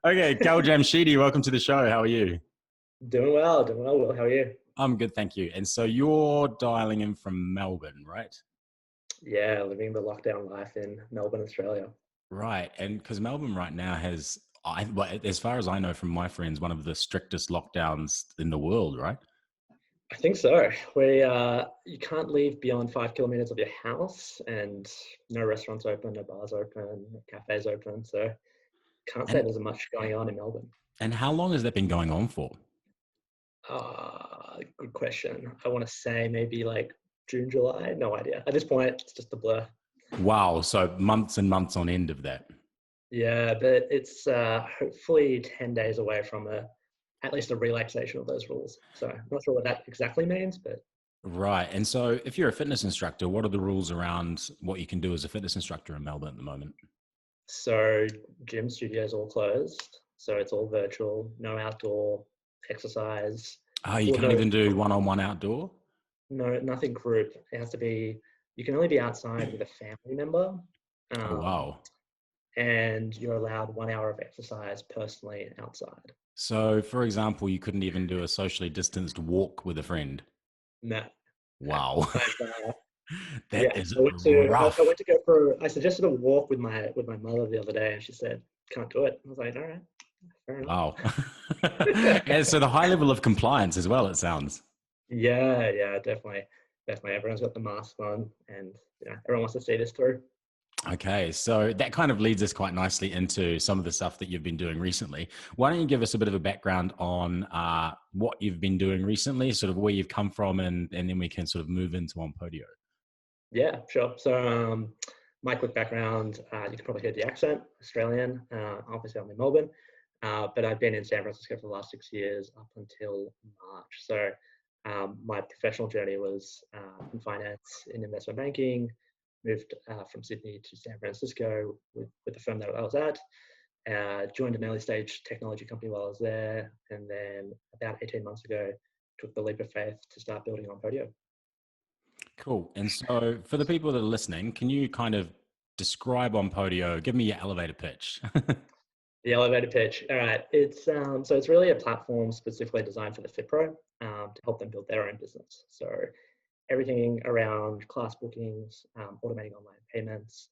Okay, Gal Jamshidi, welcome to the show. How are you? Doing well, Will. How are you? I'm good, thank you. And so you're dialing in from Melbourne, right? Yeah, living the lockdown life in Melbourne, Australia. Right. And because Melbourne right now has, well, as far as I know from my friends, one of the strictest lockdowns in the world, right? I think so. You can't leave beyond 5 kilometers of your house, and no restaurants open, no bars open, no cafes open. So can't say And there's much going on in Melbourne. and how long has that been going on for? Good question. I want to say maybe like June, July. No idea. At this point, it's just a blur. Wow, so months and months on end of that. Yeah, but it's hopefully 10 days away from at least a relaxation of those rules. So I'm not sure what that exactly means, but Right. And so if you're a fitness instructor, what are the rules around what you can do as a fitness instructor in Melbourne at the moment? so gym studios all closed. So it's all virtual, no outdoor exercise. Oh, you Well, can't no, even do one-on-one outdoor? nothing group. It has to be, you can only be outside with a family member. Oh, Um, wow. and you're allowed 1 hour of exercise personally outside. So, for example, you couldn't even do a socially distanced walk with a friend. No, no. Wow. I've, That yeah, is I rough. went to go for. I suggested a walk with my mother the other day, and she said can't do it. I was like, all right, fair enough. Wow. And so the high level of compliance as well, it sounds. Yeah, definitely. Everyone's got the mask on, and everyone wants to see this through. Okay, so that kind of leads us quite nicely into some of the stuff that you've been doing recently. Why don't you give us a bit of a background on what you've been doing recently, sort of where you've come from, and then we can sort of move into Onpodio. Yeah, sure. So, my quick background, you can probably hear the accent, Australian. Obviously, I'm in Melbourne, but I've been in San Francisco for the last 6 years up until March. So, my professional journey was in finance, in investment banking. Moved from Sydney to San Francisco with the firm that I was at. Joined an early stage technology company while I was there, and then about 18 months ago, took the leap of faith to start building Onpodio. Cool. And so for the people that are listening, can you kind of describe Onpodio? Give me your elevator pitch. The elevator pitch. All right. It's really a platform specifically designed for the Fit Pro to help them build their own business. So everything around class bookings, automating online payments,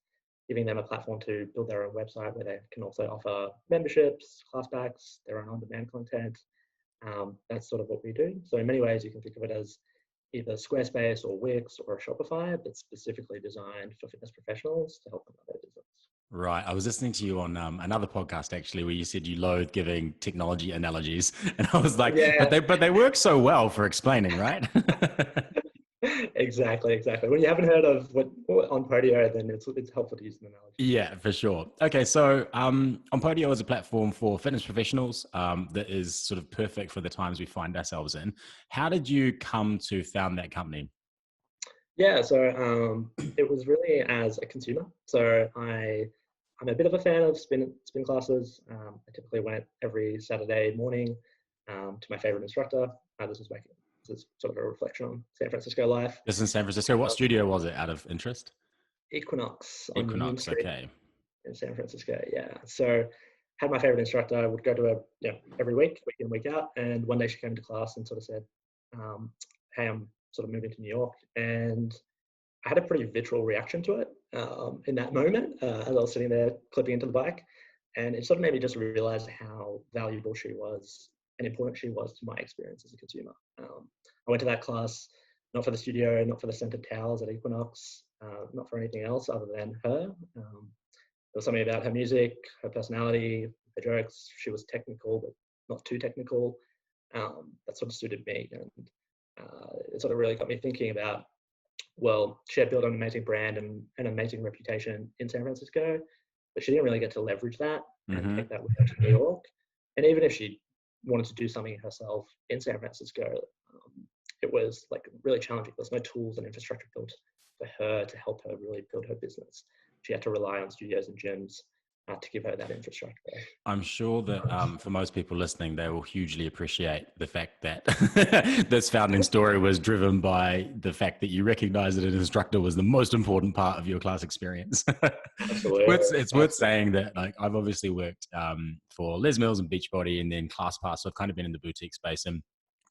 giving them a platform to build their own website where they can also offer memberships, class packs, their own on-demand content. That's sort of what we do. So in many ways, you can think of it as either Squarespace or Wix or Shopify, but specifically designed for fitness professionals to help them with their business. Right. I was listening to you on another podcast actually, where you said you loathe giving technology analogies, and I was like, Yeah, but they work so well for explaining, right? exactly. When you haven't heard of what Onpodio, then it's helpful to use an analogy. Yeah, for sure. Okay, so Onpodio is a platform for fitness professionals that is sort of perfect for the times we find ourselves in. How did you come to found that company? Yeah, so it was really as a consumer. So I'm a bit of a fan of spin classes. I typically went every Saturday morning to my favorite instructor. This is sort of a reflection on San Francisco life. This is in San Francisco. What Uh, studio was it out of interest? Equinox on Union Equinox. Street Okay. in San Francisco. Yeah, so had my favorite instructor. I would go to her, every week in, week out. And one day she came to class and sort of said, "Hey, I'm sort of moving to New York," and I had a pretty visceral reaction to it in that moment as I was sitting there clipping into the bike. And it sort of made me just realize how valuable she was and important she was to my experience as a consumer. I went to that class not for the studio, not for the scented towels at Equinox, not for anything else other than her. There was something about her music, her personality, her jokes. She was technical, but not too technical. That sort of suited me. And it sort of really got me thinking about, well, she had built an amazing brand and an amazing reputation in San Francisco, but she didn't really get to leverage that and Mm-hmm. take that with her to New York. And even if she wanted to do something herself in San Francisco, it was like really challenging. There's no tools and infrastructure built for her to help her really build her business. She had to rely on studios and gyms to give her that infrastructure. I'm sure that for most people listening, they will hugely appreciate the fact that this founding story was driven by the fact that you recognize that an instructor was the most important part of your class experience. Absolutely. It's worth saying that, like, I've obviously worked for Les Mills and Beachbody and then ClassPass, so I've kind of been in the boutique space, and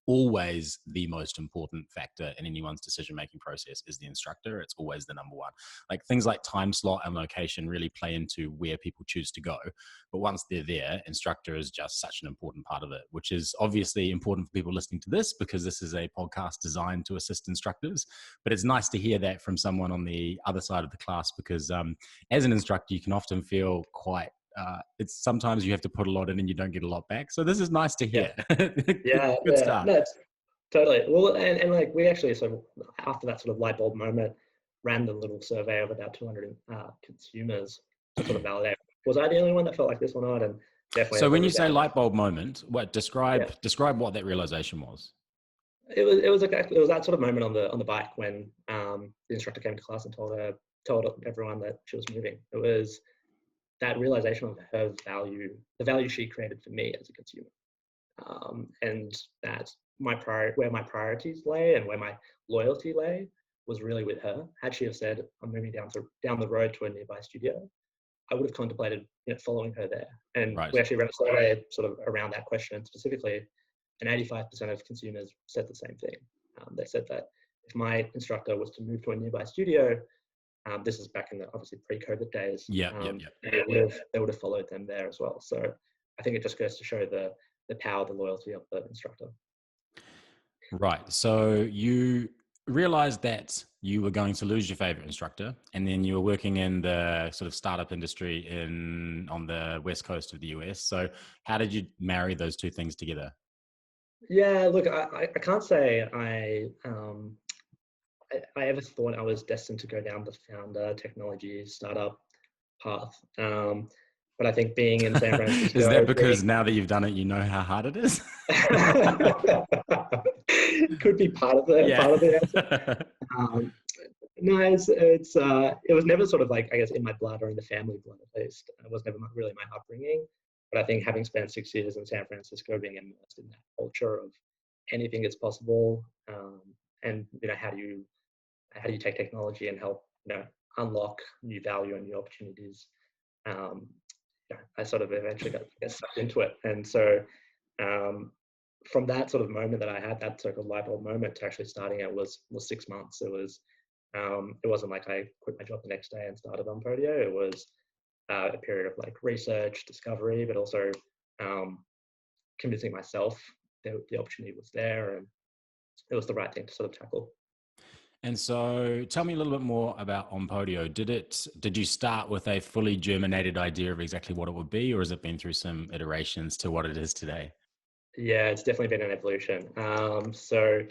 always the most important factor in anyone's decision-making process is the instructor. It's always the number one. Like, things like time slot and location really play into where people choose to go. But once they're there, instructor is just such an important part of it, which is obviously important for people listening to this because this is a podcast designed to assist instructors. But it's nice to hear that from someone on the other side of the class because as an instructor, you can often feel quite it's sometimes you have to put a lot in and you don't get a lot back. So this is nice to hear. Good start. No, it's totally. Well, and like we actually, so after that sort of light bulb moment, ran the little survey of about 200 consumers to sort of validate, was I the only one that felt like this or not? And definitely. So when you say light bulb moment, what describe what that realization was? It was that sort of moment on the bike when the instructor came to class and told everyone that she was moving. It was that realization of her value, the value she created for me as a consumer, and that where my priorities lay and where my loyalty lay was really with her. Had she have said, "I'm moving down the road to a nearby studio," I would have contemplated following her there. And we actually ran a survey sort of around that question specifically, and 85% of consumers said the same thing. They said that if my instructor was to move to a nearby studio, this is back in the obviously pre-COVID days. They would have followed them there as well. So I think it just goes to show the power, the loyalty of the instructor. Right. So you realized that you were going to lose your favorite instructor, and then you were working in the sort of startup industry on the west coast of the US. So how did you marry those two things together? Yeah, look, I can't say I ever thought I was destined to go down the founder technology startup path. But I think being in San Francisco... Is that because now that you've done it, you know how hard it is? Could be part of the answer. No, it was never sort of like, I guess, in my blood or in the family blood at least. It was never really my upbringing. But I think having spent 6 years in San Francisco, being immersed in that culture of anything is possible, and how do you take technology and help unlock new value and new opportunities. I sort of eventually got sucked into it, and so from that sort of moment that I had, that sort of light bulb moment to actually starting it was 6 months. It wasn't like I quit my job the next day and started Onpodio. It was a period of like research, discovery, but also convincing myself that the opportunity was there and it was the right thing to sort of tackle. And so tell me a little bit more about Onpodio. Did you start with a fully germinated idea of exactly what it would be, or has it been through some iterations to what it is today? Yeah, it's definitely been an evolution. So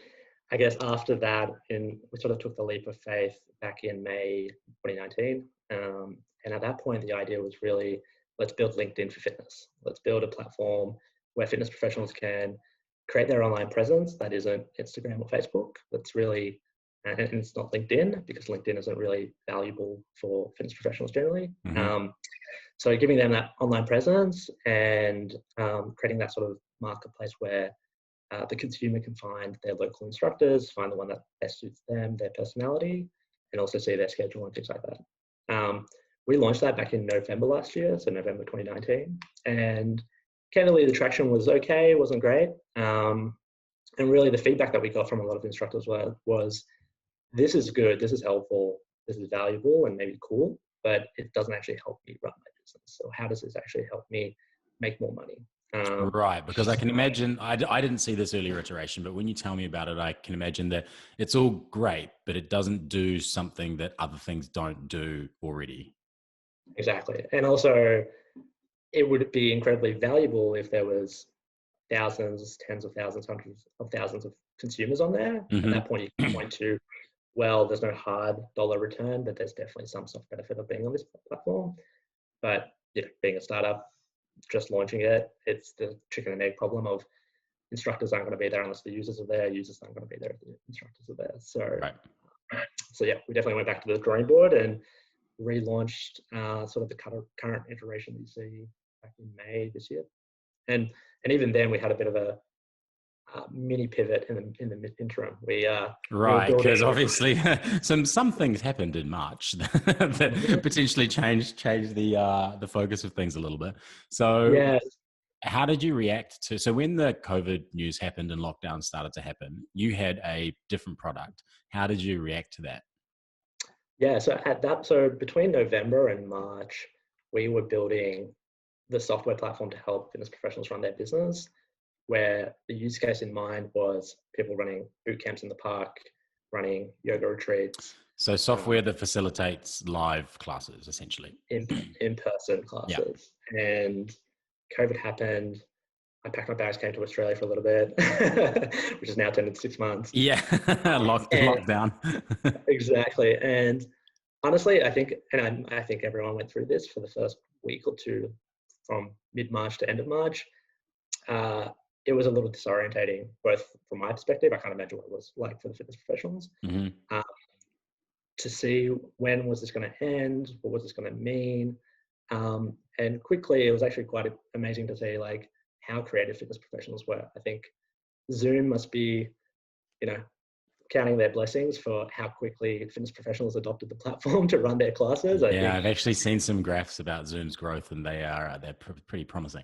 I guess after that, we sort of took the leap of faith back in May 2019. And at that point, the idea was really, let's build LinkedIn for fitness. Let's build a platform where fitness professionals can create their online presence that isn't Instagram or Facebook. That's really, and it's not LinkedIn, because LinkedIn isn't really valuable for fitness professionals generally. Mm-hmm. So giving them that online presence and creating that sort of marketplace where the consumer can find their local instructors, find the one that best suits them, their personality, and also see their schedule and things like that. We launched that back in November last year, so November 2019. And candidly, the traction was okay, it wasn't great. And really the feedback that we got from a lot of instructors was this is good, this is helpful, this is valuable and maybe cool, but it doesn't actually help me run my business. So how does this actually help me make more money? Right, because I can imagine, I didn't see this earlier iteration, but when you tell me about it, I can imagine that it's all great, but it doesn't do something that other things don't do already. Exactly. And also it would be incredibly valuable if there was thousands, tens of thousands, hundreds of thousands of consumers on there. Mm-hmm. At that point, you can point to, well, there's no hard dollar return, but there's definitely some soft benefit of being on this platform. But being a startup, just launching it, it's the chicken and egg problem of instructors aren't going to be there unless the users are there. Users aren't going to be there if the instructors are there. So, right. So yeah, we definitely went back to the drawing board and relaunched sort of the current iteration that you see back in May this year. And even then we had a bit of a mini pivot in the interim. We were Right, building. because obviously some things happened in March that potentially changed the focus of things a little bit. So Yeah, how did you react to, so when the COVID news happened and lockdown started to happen, you had a different product. How did you react to that? yeah. So between November and March, we were building the software platform to help fitness professionals run their business, where the use case in mind was people running boot camps in the park, running yoga retreats, So software that facilitates live classes, essentially. in-person Yeah. classes. And COVID happened. I packed my bags, came to Australia for a little bit, which is now turned into 6 months. Yeah. And Lockdown. exactly. And honestly, I think, and I think everyone went through this for the first week or two from mid-March to end of March. Uh, it was a little disorientating, both from my perspective. I can't imagine what it was like for the fitness professionals. Mm-hmm. To see when was this going to end, what was this going to mean, and quickly it was actually quite amazing to see like how creative fitness professionals were. I think Zoom must be, you know, counting their blessings for how quickly fitness professionals adopted the platform to run their classes. I Yeah, think, I've actually seen some graphs about Zoom's growth, and they're pretty promising.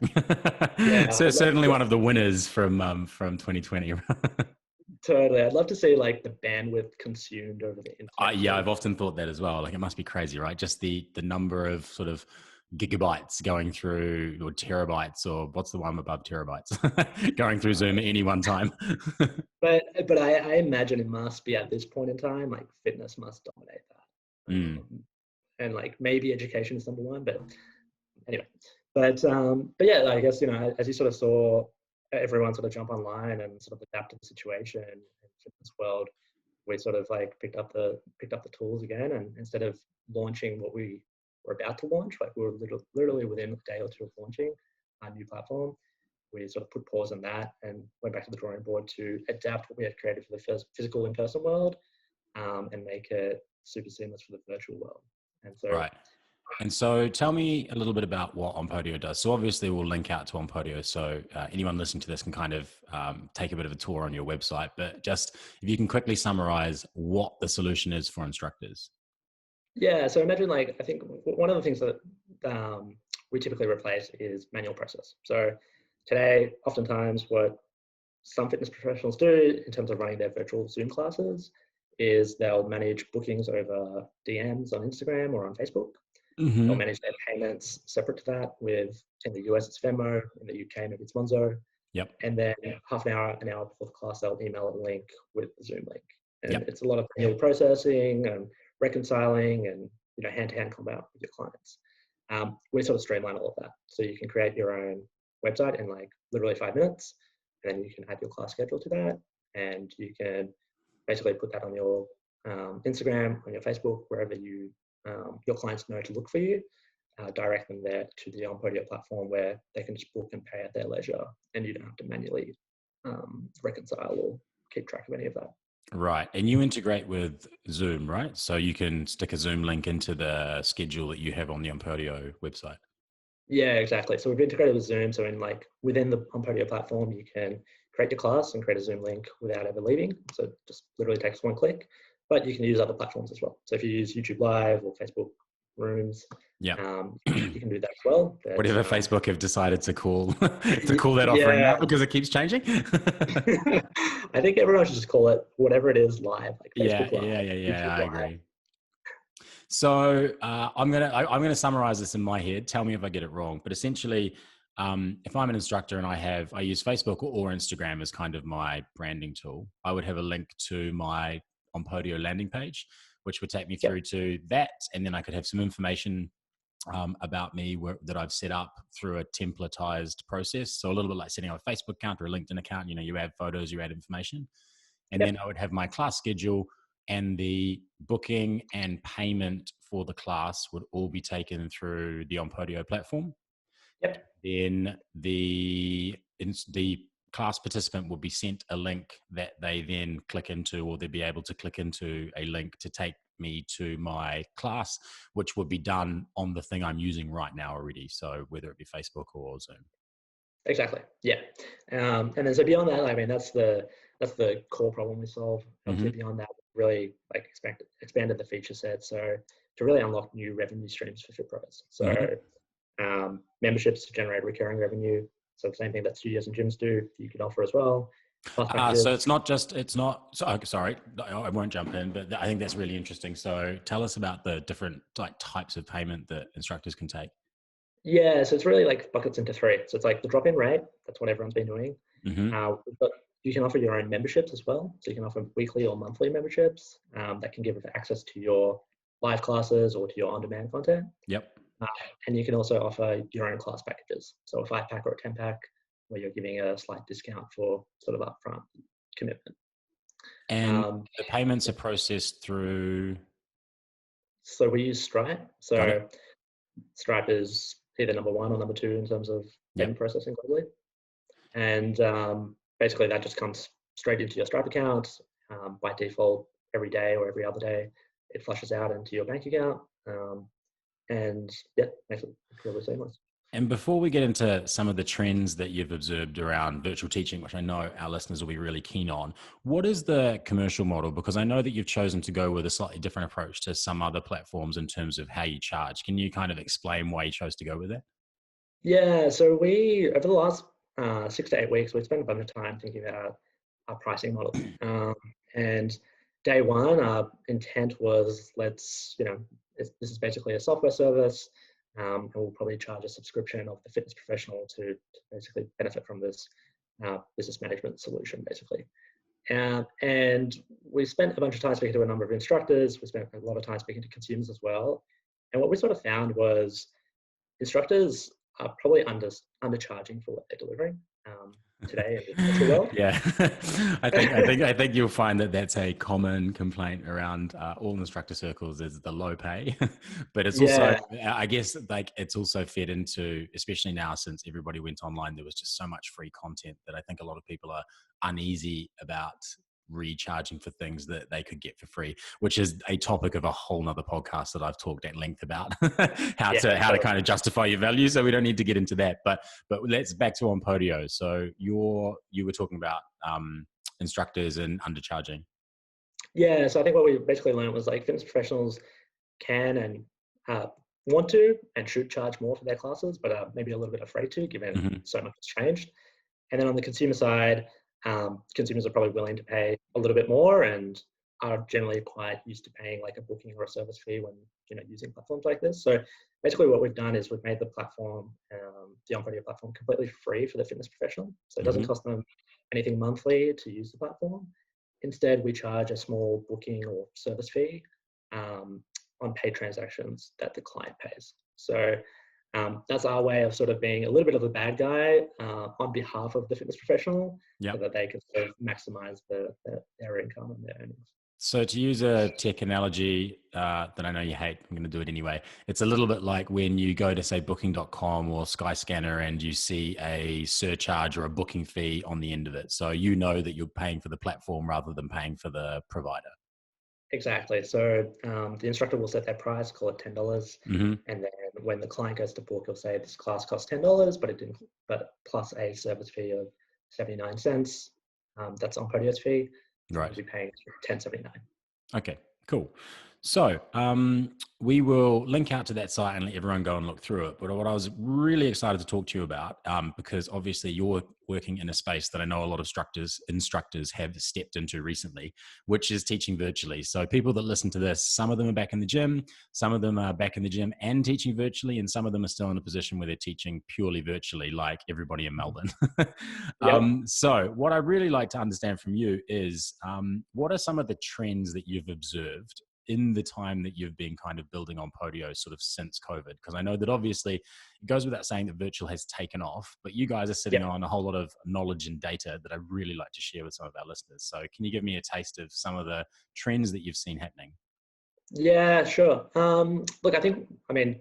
yeah, So I'd love certainly to, one of the winners from 2020. totally. I'd love to see like the bandwidth consumed over the Yeah, intensive. I've often thought that as well. Like it must be crazy, right? Just the number of sort of gigabytes going through, or terabytes, or what's the one above terabytes going through Zoom at any one time. But I imagine it must be at this point in time, like fitness must dominate that. Mm, And like maybe education is number one, but anyway. But yeah, I guess, you know, as you sort of saw everyone sort of jump online and sort of adapt to the situation in fitness world, we sort of like picked up the tools again, and instead of launching what we were about to launch, like we were literally within a day or two of launching our new platform, we sort of put pause on that and went back to the drawing board to adapt what we had created for the first physical in-person world, and make it super seamless for the virtual world. And so, right. And so tell me a little bit about what Onpodio does. So obviously we'll link out to Onpodio, so anyone listening to this can kind of take a bit of a tour on your website, but just if you can quickly summarize what the solution is for instructors. yeah, so imagine like, I think one of the things that we typically replace is manual process. So today, oftentimes what some fitness professionals do in terms of running their virtual Zoom classes is they'll manage bookings over DMs on Instagram or on Facebook. They'll Mm-hmm. manage their payments separate to that with, in the US, it's Venmo, in the UK, maybe it's Monzo. Yep. And then half an hour before the class, they'll email a link with the Zoom link. And Yep. it's a lot of manual processing and reconciling and, you know, hand-to-hand combat with your clients. We sort of streamline all of that. So you can create your own website in like literally 5 minutes, and then you can add your class schedule to that. And you can basically put that on your Instagram, on your Facebook, wherever you your clients know to look for you. Direct them there to the Onpodio platform where they can just book and pay at their leisure, and you don't have to manually reconcile or keep track of any of that. Right. And you integrate with Zoom, right? So you can stick a Zoom link into the schedule that you have on the Onpodio website. Yeah, exactly. So we've integrated with Zoom. So in like within the Onpodio platform, you can create your class and create a Zoom link without ever leaving. So it just literally takes one click, but you can use other platforms as well. So if you use YouTube Live or Facebook Rooms, Yeah. you can do that as well. Whatever Facebook have decided to call that offering now Yeah, because it keeps changing. I think everyone should just call it whatever it is live, like Yeah, Facebook Live, yeah. YouTube I Live. agree. So I'm gonna summarize this in my head. Tell me if I get it wrong. But essentially, if I'm an instructor and I use Facebook or Instagram as kind of my branding tool, I would have a link to my Onpodio landing page, which would take me Yep, through to that, and then I could have some information about me that I've set up through a templatized process. So a little bit like setting up a Facebook account or a LinkedIn account. You know, you add photos, you add information, and then yep, I would have my class schedule, and the booking and payment for the class would all be taken through the Onpodio platform. yep, Then the class participant would be sent a link that they then click into, or they'd be able to click into a link to take me to my class, which would be done on the thing I'm using right now already. So whether it be Facebook or Zoom. Exactly. Yeah. And then so beyond that, I mean, that's the core problem we solve. Obviously, Mm-hmm. beyond that, really like expanded the feature set so to really unlock new revenue streams for Fit Pros. So Mm-hmm. memberships to generate recurring revenue. So the same thing that studios and gyms do, you can offer as well. Plus packages. So it's not, so, okay, sorry, I won't jump in, but I think that's really interesting. So tell us about the different like types of payment that instructors can take. Yeah, so it's really like buckets into three. So it's like the drop-in rate. That's what everyone's been doing. Mm-hmm. But you can offer your own memberships as well. So you can offer weekly or monthly memberships that can give access to your live classes or to your on-demand content. Yep. Uh, and you can also offer your own class packages. So a 5-pack or a 10-pack where you're giving a slight discount for sort of upfront commitment. And Um, the payments are processed through. so we use Stripe. Got So it. Stripe is either number one or number two in terms of payment Yep. processing globally. And basically that just comes straight into your Stripe account by default every day or every other day. It flushes out into your bank account and yeah, makes it really seamless. And before we get into some of the trends that you've observed around virtual teaching, which I know our listeners will be really keen on, what is the commercial model? Because I know that you've chosen to go with a slightly different approach to some other platforms in terms of how you charge. Can you kind of explain why you chose to go with that? Yeah, so we, over the last 6 to 8 weeks, we spent a bunch of time thinking about our pricing model. And day one, our intent was this is basically a software service, and we'll probably charge a subscription of the fitness professional to basically benefit from this business management solution, basically. And we spent a bunch of time speaking to a number of instructors. We spent a lot of time speaking to consumers as well. And what we sort of found was instructors are probably undercharging for what they're delivering today in the virtual world. Yeah, I think you'll find that that's a common complaint around all instructor circles is the low pay, but it's also, Yeah, I guess, like it's also fed into, especially now since everybody went online, there was just so much free content that I think a lot of people are uneasy about recharging for things that they could get for free, which is a topic of a whole nother podcast that I've talked at length about how yeah, to totally. kind of justify your value. So we don't need to get into that, but let's back to Onpodio. So you were talking about instructors and undercharging. Yeah, so I think what we basically learned was like fitness professionals can and uh, want to and should charge more for their classes, but are maybe a little bit afraid to, given Mm-hmm. so much has changed. And then on the consumer side, consumers are probably willing to pay a little bit more and are generally quite used to paying like a booking or a service fee when using platforms like this. So basically, what we've done is we've made the platform, the Onpodio platform, completely free for the fitness professional. So it doesn't Mm-hmm. cost them anything monthly to use the platform. Instead, we charge a small booking or service fee on paid transactions that the client pays. So that's our way of sort of being a little bit of a bad guy on behalf of the fitness professional so Yep. that they can sort of maximize their income and their earnings. So to use a tech analogy that I know you hate, I'm going to do it anyway. It's a little bit like when you go to say booking.com or Skyscanner and you see a surcharge or a booking fee on the end of it. So you know that you're paying for the platform rather than paying for the provider. Exactly. So the instructor will set their price, call it $10, Mm-hmm. and then when the client goes to book, he'll say this class costs $10, but plus a service fee of 79 cents. That's Onpodio's fee. So Right. we'll be paying $10.79. Okay, cool. So we will link out to that site and let everyone go and look through it. But what I was really excited to talk to you about, because obviously you're working in a space that I know a lot of instructors have stepped into recently, which is teaching virtually. So people that listen to this, some of them are back in the gym, some of them are back in the gym and teaching virtually, and some of them are still in a position where they're teaching purely virtually, like everybody in Melbourne. Yep. So what I really like to understand from you is what are some of the trends that you've observed in the time that you've been kind of building Onpodio sort of since COVID? Because I know that obviously it goes without saying that virtual has taken off, but you guys are sitting Yep. on a whole lot of knowledge and data that I really like to share with some of our listeners. So can you give me a taste of some of the trends that you've seen happening? Yeah, sure. Look, I mean,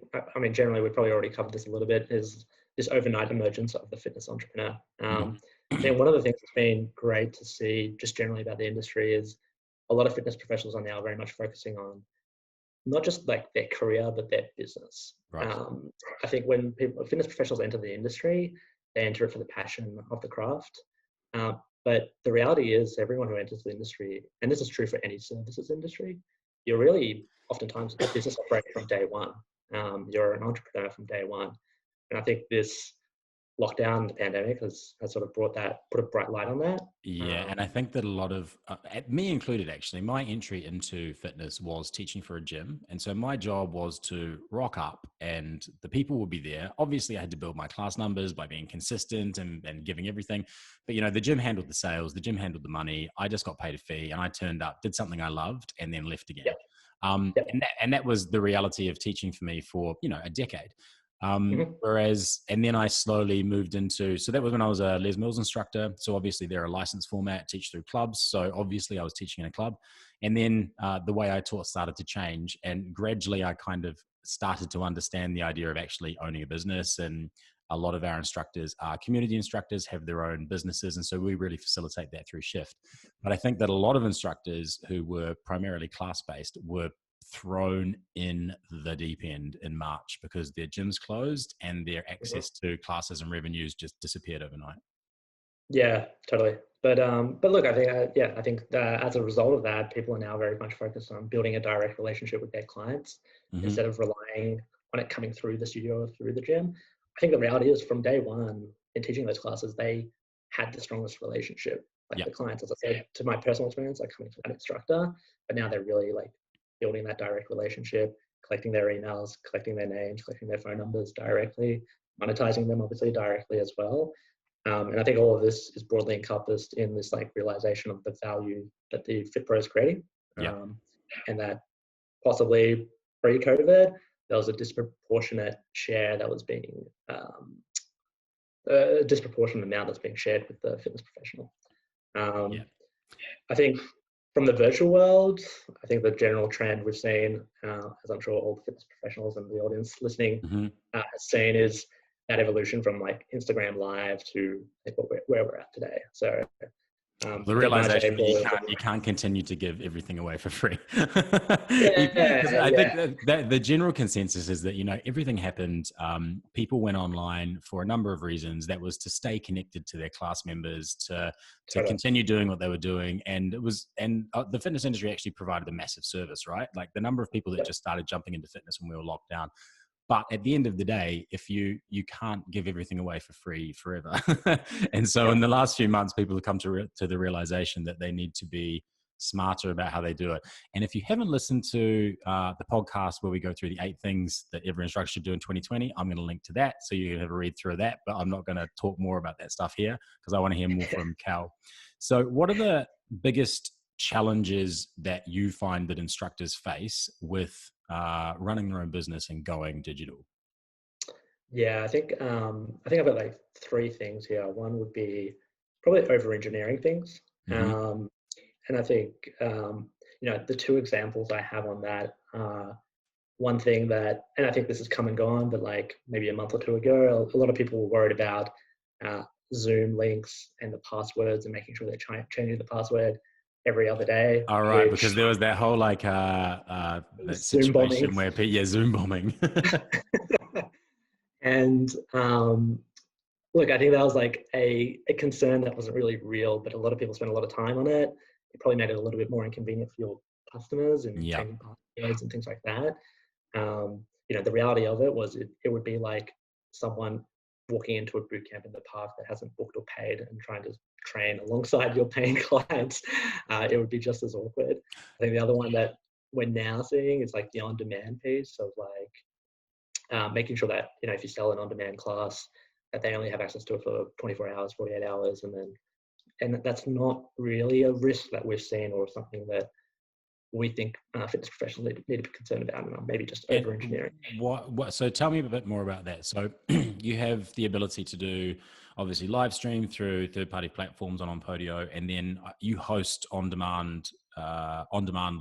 generally, we've probably already covered this a little bit. Is this overnight emergence of the fitness entrepreneur? Mm-hmm. I think one of the things that's been great to see, just generally about the industry, is a lot of fitness professionals are now very much focusing on not just like their career, but their business. Right. I think when fitness professionals enter the industry, they enter it for the passion of the craft. But the reality is, everyone who enters the industry, and this is true for any services industry, you're really oftentimes a business operator from day one. You're an entrepreneur from day one. And I think this lockdown, the pandemic, has sort of put a bright light on that. Yeah, Um, and I think that a lot of me included, actually, my entry into fitness was teaching for a gym, and so my job was to rock up, and the people would be there. Obviously, I had to build my class numbers by being consistent and giving everything, but the gym handled the sales, the gym handled the money. I just got paid a fee, and I turned up, did something I loved, and then left yeah, again. yeah, And that was the reality of teaching for me for a decade. mhm, And then I slowly moved into, so that was when I was a Les Mills instructor. So obviously they're a licensed format, teach through clubs. So obviously I was teaching in a club. And then the way I taught started to change. And gradually I kind of started to understand the idea of actually owning a business. And a lot of our instructors are community instructors, have their own businesses. And so we really facilitate that through Shift. But I think that a lot of instructors who were primarily class-based were thrown in the deep end in March because their gyms closed and their mhm. access to classes and revenues just disappeared overnight. Yeah, totally. But look, I think I think that as a result of that, people are now very much focused on building a direct relationship with their clients Mm-hmm. instead of relying on it coming through the studio or through the gym. I think the reality is, from day one in teaching those classes, they had the strongest relationship. Like Yeah. the clients, as I said, to my personal experience, like coming to an instructor, but now they're really like building that direct relationship, collecting their emails, collecting their names, collecting their phone numbers directly, monetizing them obviously directly as well. And I think all of this is broadly encompassed in this like realization of the value that the Fit Pro is creating, Yeah. and that possibly pre-COVID there was a disproportionate share that was being a disproportionate amount that's being shared with the fitness professional. Yeah. Um, I think from the virtual world, I think the general trend we've seen, as I'm sure all the fitness professionals and the audience listening Mm-hmm. has seen, is that evolution from like Instagram Live to like where we're at today. So The I think March, realization that April, you can't continue to give everything away for free. Because yeah, I think yeah, that the general consensus is that everything happened. People went online for a number of reasons. That was to stay connected to their class members, to totally, continue doing what they were doing, and the fitness industry actually provided a massive service, right? Like the number of people that yep, just started jumping into fitness when we were locked down. But at the end of the day, if you can't give everything away for free forever. And so in yep, the last few months, people have come to the realization that they need to be smarter about how they do it. And if you haven't listened to the podcast where we go through the 8 things that every instructor should do in 2020, I'm going to link to that so you can have a read through of that. But I'm not going to talk more about that stuff here because I want to hear more from Cal. So what are the biggest challenges that you find that instructors face with running their own business and going digital? yeah. I think I've got like three things here. One would be probably over engineering things, Hmm. um, and I think the two examples I have on that. One thing that, and I think this has come and gone, but like maybe a month or two ago, a lot of people were worried about uh, Zoom links and the passwords and making sure they're changing the password every other day, All right, because which there was that whole that Zoom bombing. situation where Zoom bombing. And look, I think that was like a concern that wasn't really real, but a lot of people spent a lot of time on it. It probably made it a little bit more inconvenient for your customers and Yeah. changing passwords and things like that. The reality of it was it would be like someone walking into a boot camp in the park that hasn't booked or paid and trying to train alongside your paying clients. It would be just as awkward. I think the other one that we're now seeing is like the on-demand piece of like making sure that if you sell an on-demand class, that they only have access to it for 24 hours, 48 hours, and that's not really a risk that we've seen or something that we think fitness professionals need to be concerned about, and maybe just And over engineering. what? So tell me a bit more about that. So you have the ability to do obviously live stream through third-party platforms on Onpodio, and then you host on-demand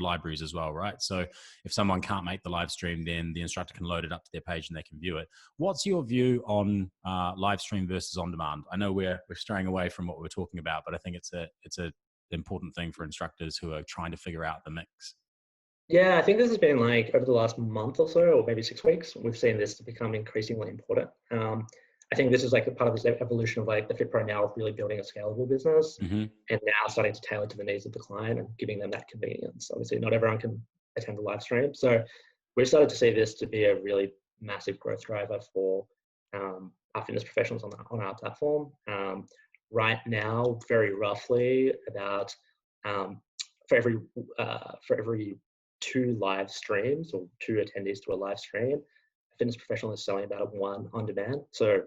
libraries as well, right? So if someone can't make the live stream, then the instructor can load it up to their page and they can view it. What's your view on live stream versus on-demand? I know we're straying away from what we're talking about, but I think it's a important thing for instructors who are trying to figure out the mix. Yeah, I think this has been like over the last month or so, or maybe 6 weeks, we've seen this to become increasingly important. I think this is like a part of this evolution of like the Fit Pro now really building a scalable business Hmm. and now starting to tailor to the needs of the client and giving them that convenience. Obviously, not everyone can attend a live stream. So we've started to see this to be a really massive growth driver for our fitness professionals on our platform. Right now, very roughly, about um, for every for every 2 live streams or 2 attendees to a live stream, a fitness professional is selling about a 1 on-demand. So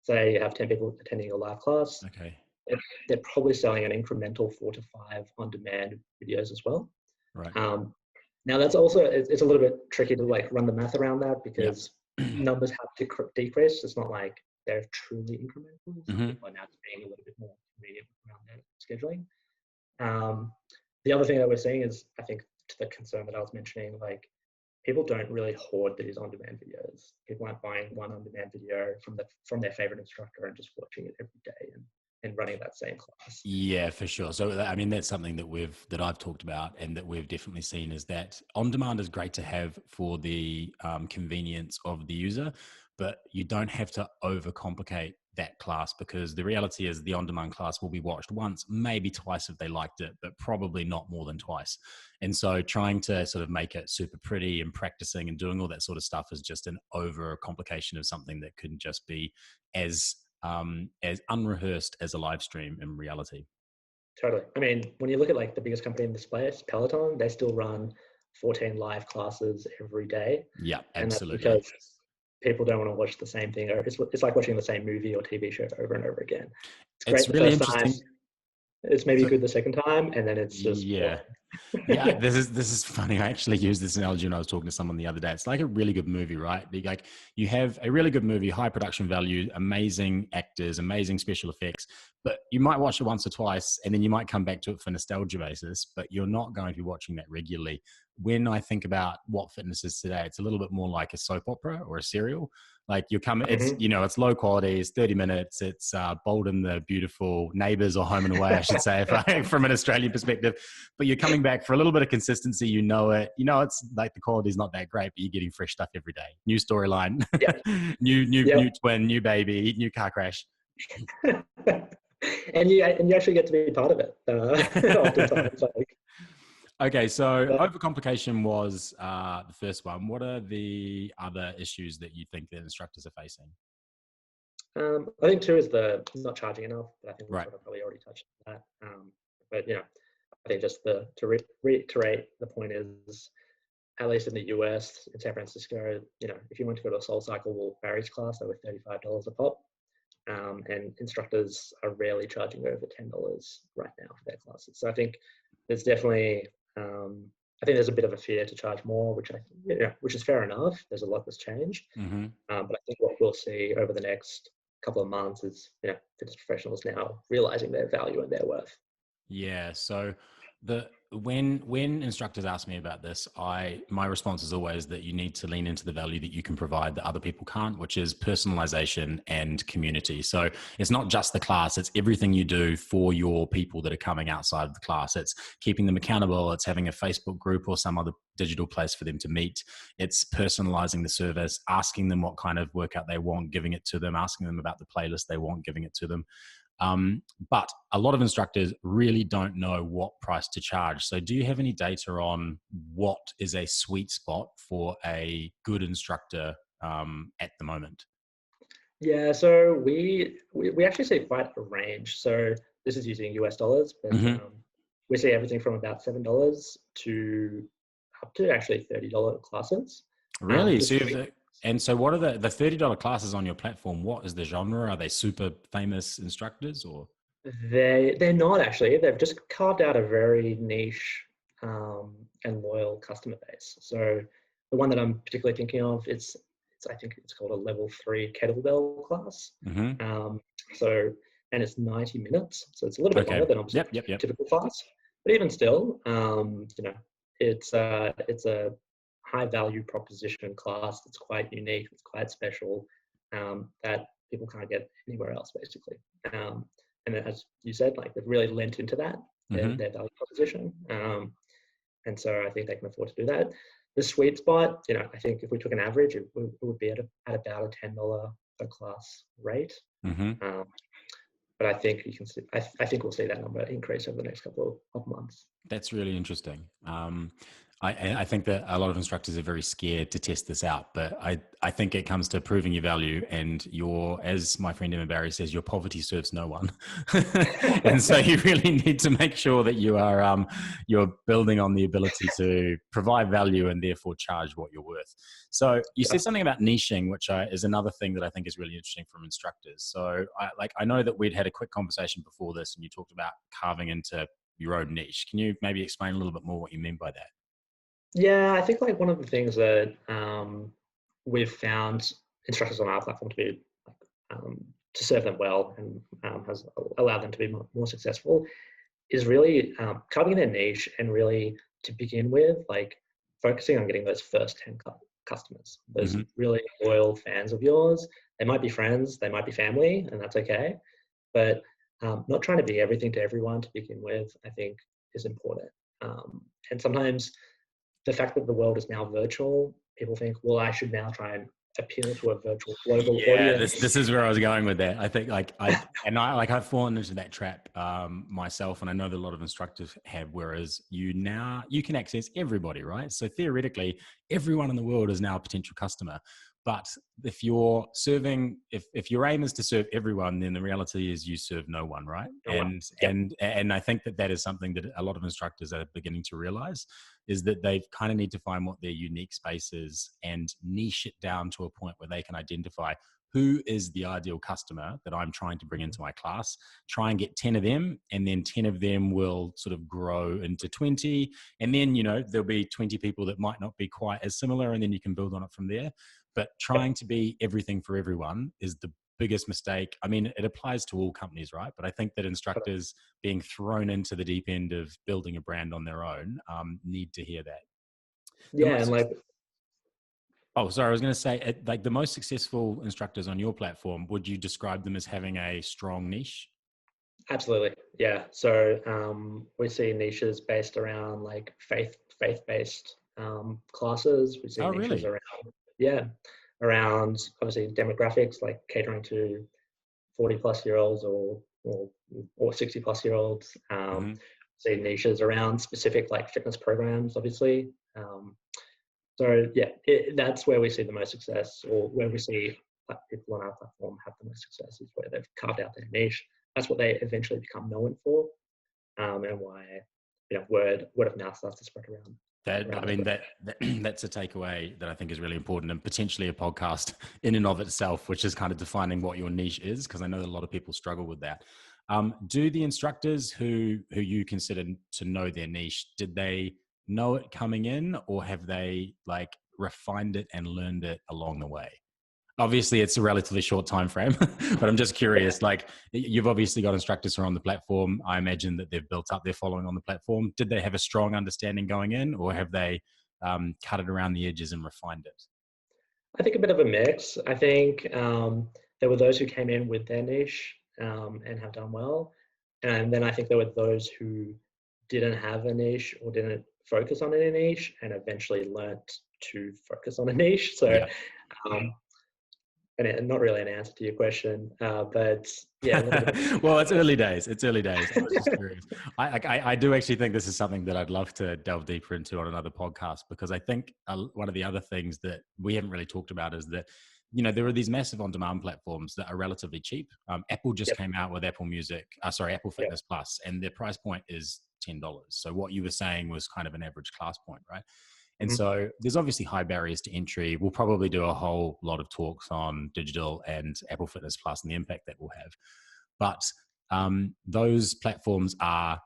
say you have 10 people attending your live class, Okay. they're probably selling an incremental 4 to 5 on-demand videos as well. Right. Um, Now that's also, it's a little bit tricky to like run the math around that Yeah. because numbers have to decrease. It's not like they're truly incremental. So Hmm. people are now just being a little bit more convenient around their scheduling. Um, the other thing that we're seeing is, I think, to the concern that I was mentioning, like people don't really hoard these on-demand videos. People aren't buying one on-demand video from their favorite instructor and just watching it every day and running that same class. Yeah, for sure. So, I mean, that's something that I've talked about and that we've definitely seen is that on demand is great to have for the convenience of the user, but you don't have to overcomplicate that class because the reality is the on demand class will be watched once, maybe twice if they liked it, but probably not more than twice. And so, trying to sort of make it super pretty and practicing and doing all that sort of stuff is just an over complication of something that can just be as unrehearsed as a live stream in reality. Totally. I mean, when you look at like the biggest company in this space, Peloton, they still run 14 live classes every day. Yeah, And that's absolutely. because people don't want to watch the same thing. Or it's like watching the same movie or TV show over and over again. It's It's great the really first time, interesting. it's maybe So, good the second time, and then it's just yeah. boring. Yeah, this is funny. I actually used this analogy when I was talking to someone the other day. It's like a really good movie, right? Like you have a really good movie, high production value, amazing actors, amazing special effects, but you might watch it once or twice, and then you might come back to it for nostalgia basis. But you're not going to be watching that regularly. When I think about what fitness is today, it's a little bit more like a soap opera or a serial. Like you come, it's Mhm. it's low quality, it's 30 minutes, it's Bold and the Beautiful, Neighbours or Home and Away, I should say, if I, from an Australian perspective. But you're coming back for a little bit of consistency. It's like the quality is not that great, but you're getting fresh stuff every day. New storyline, Yeah. new Yep. twin, new baby, new car crash. And you actually get to be part of it. Oftentimes, like, Okay, so but, overcomplication was the first one. What are the other issues that you think that instructors are facing? I think two is the not charging enough, but I think we've Right. sort of probably already touched on that. But I think just to reiterate the point is, at least in the US, in San Francisco, if you want to go to a Soul Cycle or Barry's class, they were $35 a pop. And instructors are rarely charging over $10 right now for their classes. So I think there's definitely, I think there's a bit of a fear to charge more, which is fair enough. There's a lot that's changed, Mm-hmm. but I think what we'll see over the next couple of months is, fitness professionals now realizing their value and their worth. Yeah. So when instructors ask me about this, my response is always that you need to lean into the value that you can provide that other people can't, which is personalization and community. So it's not just the class, it's everything you do for your people that are coming outside of the class. It's keeping them accountable, it's having a Facebook group or some other digital place for them to meet. It's personalizing the service, asking them what kind of workout they want, giving it to them, asking them about the playlist they want, giving it to them. But a lot of instructors really don't know what price to charge. So, do you have any data on what is a sweet spot for a good instructor at the moment? Yeah, so we actually see quite a range. So this is using US dollars, but Hmm. we see everything from about $7 to up to actually $30 classes. Really? Just depending. And so, what are the $30 classes on your platform? What is the genre? Are they super famous instructors or? They're not actually. They've just carved out a very niche and loyal customer base. So the one that I'm particularly thinking of, it's I think it's called a level 3 kettlebell class. Hmm. Um, so and it's 90 minutes, so it's a little bit longer Okay. than obviously Yep. Yep. Yep. typical class. But even still, it's a high value proposition class that's quite unique, it's quite special, that people can't get anywhere else basically. Um, and then, as you said, like they've really lent into that Hmm. their value proposition. And so I think they can afford to do that. The sweet spot, I think if we took an average, it would be at about a $10 per class rate. Mm-hmm. Um, but I think you can see, I think we'll see that number increase over the next couple of months. That's really interesting. I think that a lot of instructors are very scared to test this out, but I think it comes to proving your value, and as my friend Emma Barry says, your poverty serves no one. And so you really need to make sure that you're building on the ability to provide value and therefore charge what you're worth. So you said something about niching, which is another thing that I think is really interesting from instructors. So I know that we'd had a quick conversation before this, and you talked about carving into your own niche. Can you maybe explain a little bit more what you mean by that? Yeah, I think like one of the things that we've found instructors on our platform to be to serve them well and has allowed them to be more successful is really carving their niche, and really to begin with, like focusing on getting those first 10 customers, those Mm-hmm. really loyal fans of yours. They might be friends, they might be family, and that's okay. But not trying to be everything to everyone to begin with, I think, is important. And sometimes the fact that the world is now virtual, people think, well, I should now try and appeal to a virtual global Yeah, audience. this is where I was going with that. I think I've fallen into that trap myself, and I know that a lot of instructors have. Whereas you can access everybody, right? So theoretically, everyone in the world is now a potential customer. But if you're serving, if your aim is to serve everyone, then the reality is you serve no one, right? No one. And Yep. and I think that is something that a lot of instructors are beginning to realize, is that they kind of need to find what their unique space is and niche it down to a point where they can identify who is the ideal customer that I'm trying to bring into my class, try and get 10 of them, and then 10 of them will sort of grow into 20. And then, there'll be 20 people that might not be quite as similar, and then you can build on it from there. But trying to be everything for everyone is the biggest mistake. I mean, it applies to all companies, right? But I think that instructors being thrown into the deep end of building a brand on their own need to hear that. Yeah, and like Oh, sorry. I was going to say, like the most successful instructors on your platform, would you describe them as having a strong niche? absolutely, yeah. So we see niches based around like faith-based classes. We see Oh, niches really? around obviously demographics, like catering to 40-plus-year-olds or 60-plus-year-olds. Hmm. See niches around specific like fitness programs, obviously. So yeah, that's where we see the most success, or where we see people on our platform have the most success, is where they've carved out their niche. That's what they eventually become known for, and why word of mouth starts to spread around. I mean, that's a takeaway that I think is really important, and potentially a podcast in and of itself, which is kind of defining what your niche is, because I know that a lot of people struggle with that. Do the instructors who you consider to know their niche, did they know it coming in, or have they like refined it and learned it along the way? Obviously it's a relatively short time frame, but I'm just Yeah, curious, like you've obviously got instructors who are on the platform. I imagine that they've built up their following on the platform. Did they have a strong understanding going in, or have they cut it around the edges and refined it? I think a bit of a mix. I think there were those who came in with their niche and have done well, and then I think there were those who didn't have a niche or didn't focus on a niche, and eventually learnt to focus on a niche. So Yeah. um, and not really an answer to your question, but yeah, a little bit of a Well, it's early days. It's early days. I was just curious. I do actually think this is something that I'd love to delve deeper into on another podcast, because I think one of the other things that we haven't really talked about is that, there are these massive on-demand platforms that are relatively cheap. Apple just Yep, came out with Apple Music, Apple yep, Fitness Plus, and their price point is $10. So what you were saying was kind of an average class point, right? And mhm, so there's obviously high barriers to entry. We'll probably do a whole lot of talks on digital and Apple Fitness Plus and the impact that will have. But those platforms are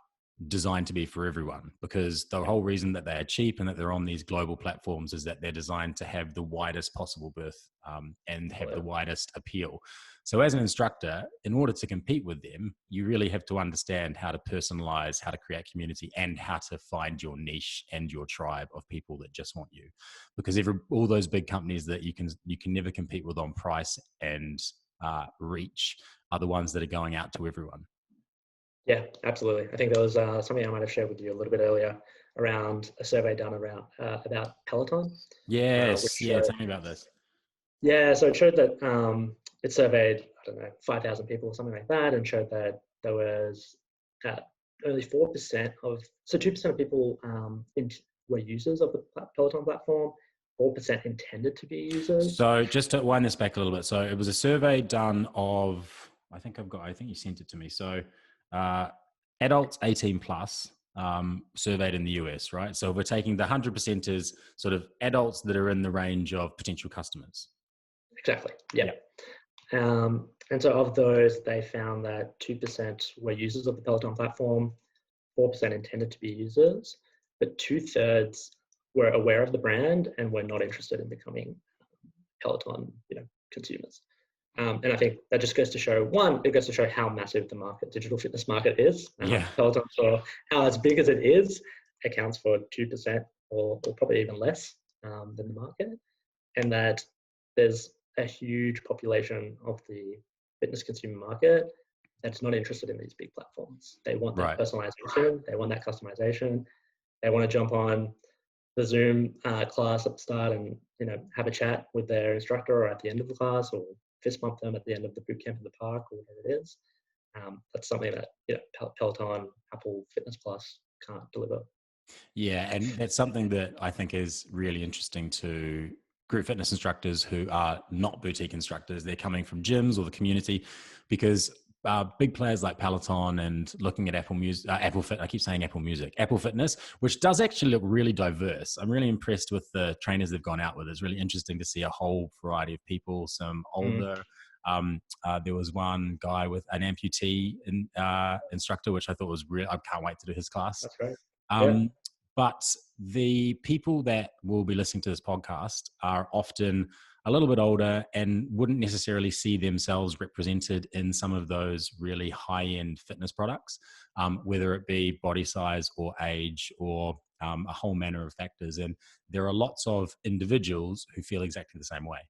designed to be for everyone, because the whole reason that they are cheap and that they're on these global platforms is that they're designed to have the widest possible berth and have the absolutely. widest appeal. So as an instructor, in order to compete with them, you really have to understand how to personalize, how to create community, and how to find your niche and your tribe of people that just want you. Because all those big companies that you can never compete with on price and reach are the ones that are going out to everyone. Yeah, absolutely. I think there was something I might have shared with you a little bit earlier. around a survey done around about Peloton, which Yes. Yeah. showed, Tell me about this. yeah, so it showed that it surveyed, I don't know, 5,000 people or something like that, and showed that there was uh, only 4% of, so 2% of people were users of the Peloton platform, 4% intended to be users. So just to wind this back a little bit. So it was a survey done of, I think you sent it to me. So adults 18 plus surveyed in the US, right? So we're taking the 100% as sort of adults that are in the range of potential customers. Exactly. Yeah. And so of those, they found that 2% were users of the Peloton platform, 4% intended to be users, but 2/3 were aware of the brand and were not interested in becoming Peloton, consumers. And I think that just goes to show, one, it goes to show how massive the digital fitness market is. Yeah. Peloton, for how as big as it is, accounts for 2% or probably even less than the market. And that there's a huge population of the fitness consumer market that's not interested in these big platforms. They want that personalization, they want that customization, they want to jump on the Zoom class at the start and have a chat with their instructor or at the end of the class, or fist bump them at the end of the boot camp in the park or whatever it is. That's something that Peloton, Apple Fitness Plus can't deliver. Yeah, and that's something that I think is really interesting to group fitness instructors who are not boutique instructors. They're coming from gyms or the community, because big players like Peloton and looking at Apple Music, I keep saying Apple Music, Apple Fitness, which does actually look really diverse. I'm really impressed with the trainers they've gone out with. It's really interesting to see a whole variety of people, some older. There was one guy with an amputee instructor, which I thought was real. I can't wait to do his class. That's great. Yeah. But the people that will be listening to this podcast are often a little bit older and wouldn't necessarily see themselves represented in some of those really high-end fitness products, whether it be body size or age or a whole manner of factors. And there are lots of individuals who feel exactly the same way.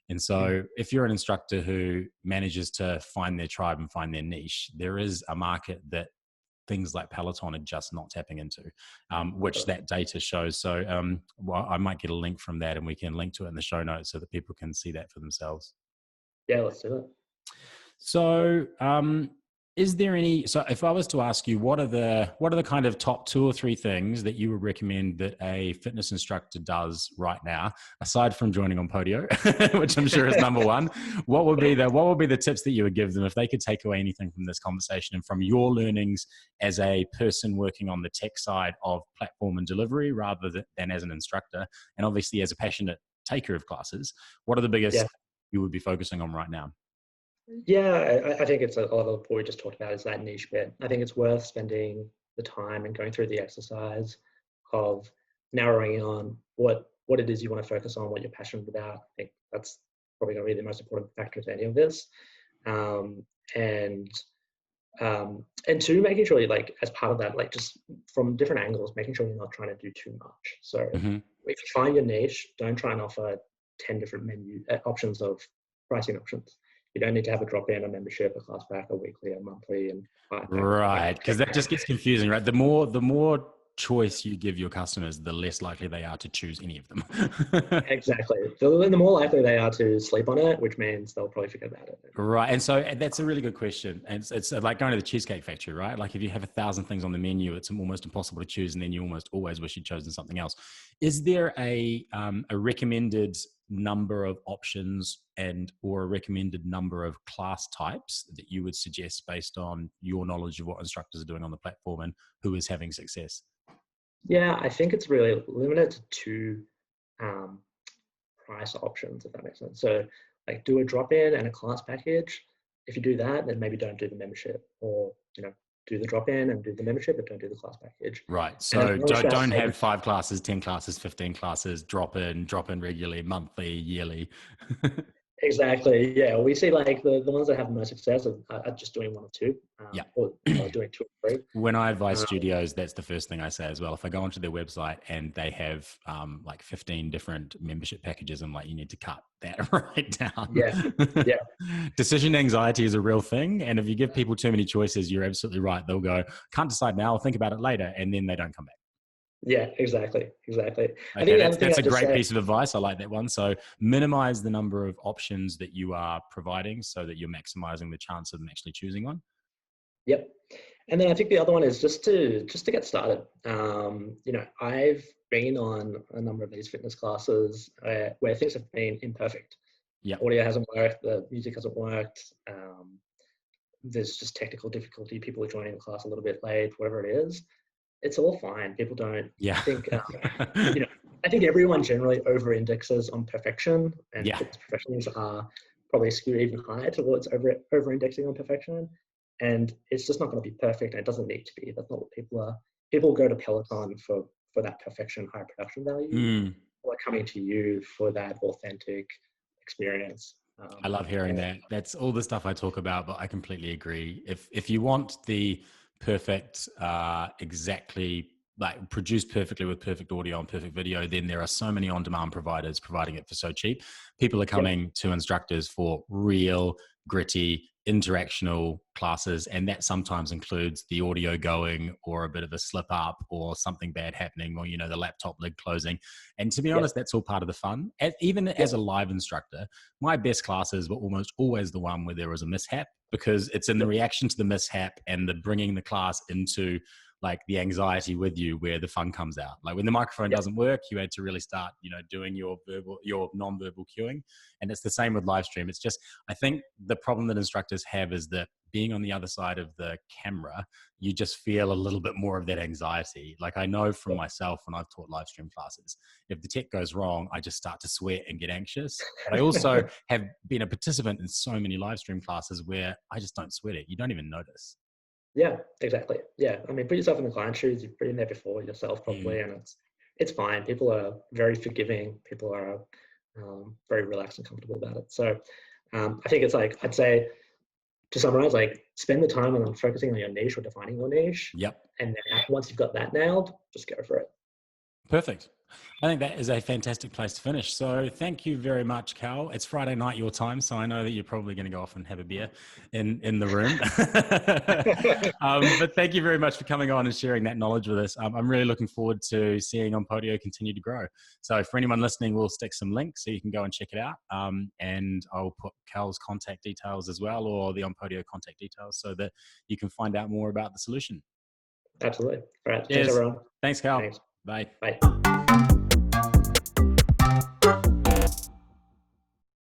And so if you're an instructor who manages to find their tribe and find their niche, there is a market that things like Peloton are just not tapping into, which that data shows. So I might get a link from that and we can link to it in the show notes so that people can see that for themselves. Yeah, let's do it. So is there any, so if I was to ask you, what are the kind of top 2 or 3 things that you would recommend that a fitness instructor does right now, aside from joining Onpodio, which I'm sure is number 1, what would be the tips that you would give them if they could take away anything from this conversation and from your learnings as a person working on the tech side of platform and delivery rather than as an instructor, and obviously as a passionate taker of classes? What are the biggest you would be focusing on right now? Yeah, I think it's a lot of what we just talked about is that niche bit. I think it's worth spending the time and going through the exercise of narrowing on what it is you want to focus on, what you're passionate about. I think that's probably going to be the most important factor to any of this. And 2, making sure you, like, as part of that, like, just from different angles, making sure you're not trying to do too much. So if you find your niche, don't try and offer 10 different menu options of pricing options. You don't need to have a drop-in, a membership, a class back, a weekly, a monthly, and right, because that just gets confusing, right? The more choice you give your customers, the less likely they are to choose any of them. Exactly. The more likely they are to sleep on it, which means they'll probably forget about it. Right. And so that's a really good question. And it's like going to the Cheesecake Factory, right? Like if you have 1,000 things on the menu, it's almost impossible to choose. And then you almost always wish you'd chosen something else. Is there a recommended number of options or a recommended number of class types that you would suggest based on your knowledge of what instructors are doing on the platform and who is having success? Yeah, I think it's really limited to 2 price options, if that makes sense. So, like, do a drop-in and a class package. If you do that, then maybe don't do the membership, or do the drop-in and do the membership, but don't do the class package. Right. So don't have 5 classes, 10 classes, 15 classes, drop in regularly, monthly, yearly. Exactly. Yeah, we see like the ones that have the most success are just doing 1 or 2, or doing 2 or 3. When I advise studios, that's the first thing I say as well. If I go onto their website and they have like 15 different membership packages, I'm like, you need to cut that right down. Yeah. Decision anxiety is a real thing. And if you give people too many choices, you're absolutely right. They'll go, can't decide now, I'll think about it later. And then they don't come back. Yeah, exactly. Exactly. I Okay, think the other thing that's a I'd just great say, piece of advice. I like that one. So minimize the number of options that you are providing so that you're maximizing the chance of them actually choosing one. yep. And then I think the other one is just to get started. I've been on a number of these fitness classes where things have been imperfect. Yeah. Audio hasn't worked, the music hasn't worked. There's just technical difficulty. People are joining the class a little bit late, whatever it is. It's all fine. People don't. I Yeah. think you know. I think everyone generally over-indexes on perfection, and Yeah. fitness professionals are probably skewed even higher towards over-indexing on perfection. And it's just not going to be perfect, and it doesn't need to be. That's not what people are. People go to Peloton for that perfection, high production value, Mm. or coming to you for that authentic experience. I love hearing And that. That's all the stuff I talk about, but I completely agree. If you want the perfect, exactly like produced perfectly with perfect audio and perfect video, then there are so many on-demand providers providing it for so cheap. People are yep, coming to instructors for real, gritty, interactional classes, and that sometimes includes the audio going or a bit of a slip up or something bad happening or the laptop lid closing. And to be yep, honest, that's all part of the fun. Even as yep, a live instructor, my best classes were almost always the one where there was a mishap, because it's in the yep, reaction to the mishap and the bringing the class into like the anxiety with you where the fun comes out. Like when the microphone yep, doesn't work, you had to really start, doing your non-verbal cueing. And it's the same with live stream. It's just, I think the problem that instructors have is that being on the other side of the camera, you just feel a little bit more of that anxiety. Like I know from yep. myself when I've taught live stream classes, if the tech goes wrong, I just start to sweat and get anxious. But I also have been a participant in so many live stream classes where I just don't sweat it. You don't even notice. Yeah, exactly. Yeah, I mean, put yourself in the client shoes. You've been there before yourself, Mm. probably, and it's fine. People are very forgiving. People are very relaxed and comfortable about it. So I think it's like I'd say to summarize, like spend the time on focusing on your niche or defining your niche, Yep. and then once you've got that nailed, just go for it. Perfect. I think that is a fantastic place to finish. So thank you very much, Cal. It's Friday night your time, so I know that you're probably going to go off and have a beer in the room. But thank you very much for coming on and sharing that knowledge with us. I'm really looking forward to seeing Onpodio continue to grow. So for anyone listening, we'll stick some links so you can go and check it out. And I'll put Cal's contact details as well, or the Onpodio contact details, so that you can find out more about the solution. Absolutely. All right. Thanks, Cheers. everyone. Thanks, Cal. Thanks. Bye. Bye.